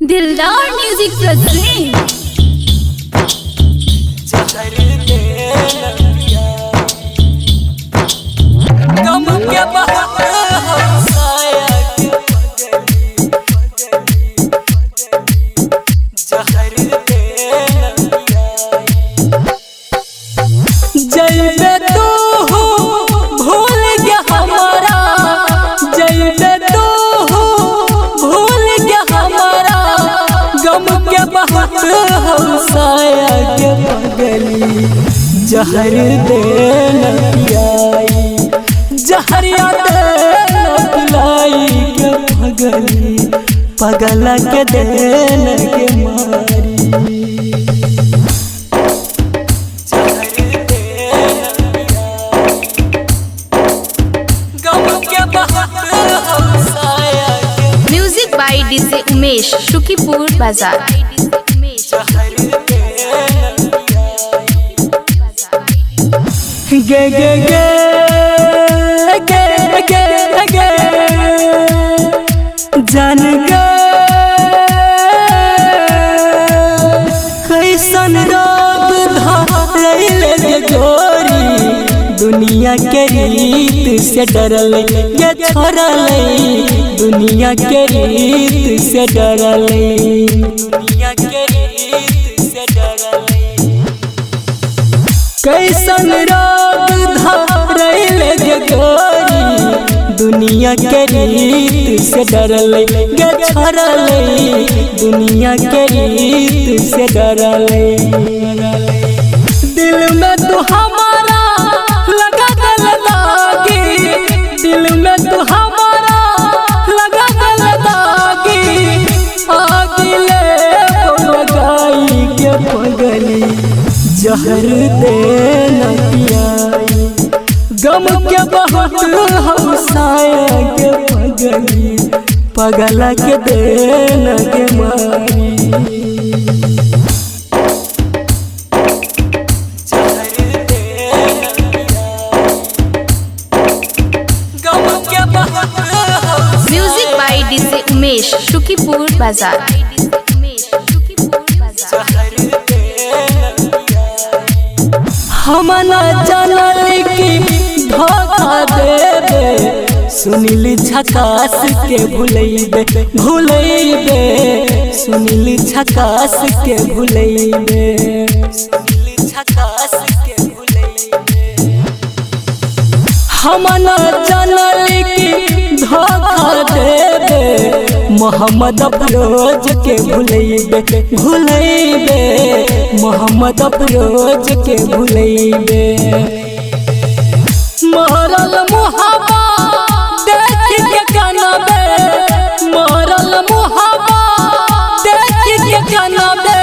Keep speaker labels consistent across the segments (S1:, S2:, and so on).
S1: दिलदार music present
S2: जैबे तू भूल गया हमारा, जैबे तू भूल गया हमारा, गम के बहुत हमसाया के पगली जहर दे न पिलाई, जहरिया दे न पिलाई के पगली पगला के दे न के मारी।
S1: Music by DJ Umesh Shukipur Bazar.
S2: गे गे गे गे गे गे जान गे कैसन रोग धरैले गे गोरी, दुनिया के रीत से डरल ये छोड़ल, दुनिया के रीत से डरल, दुनिया के रीत से डरल। कैसन रोग धरैले गे गोरी, दुनिया के रीत से डरल गे छोड़ल, दुनिया के रीत से डरल। दिल में तू हमारा लगा दिल दागी, दिल में तू हमारा लगा दिल दागी, आगिले लगाई के पगली जहर दे न पियाई, गम के बहुत हमसाया के पगली पगला के दे न के मारी।
S1: Music by DJ Umesh Shukipur Bazar.
S2: हम न जानल की धोखा देबे, सुनील झकास के भूलैबे भूलैबे, सुनील झकास के भूलैबे, सुनील झकास के भूलैबे। हम न जानल की धोखा देबे, मोहम्मद अफरोज के भूलैबे भूलैबे, मोहम्मद अफरोज के भूलैबे। मरल मुहाबा देख के कनबे, मरल मुहाबा देख के कनबे,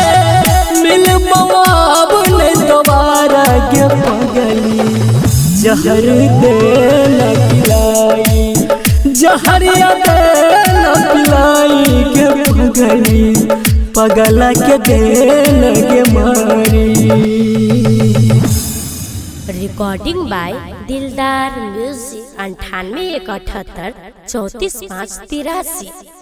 S2: मिलबो अब न दोबारा के पगली जहर दे न पिलाई, जहरिया दे न पिलाई के पगली पगला के दे न के मारी।
S3: रिकॉर्डिंग बाय दिलदार म्यूजिक 98 178 34 5 83।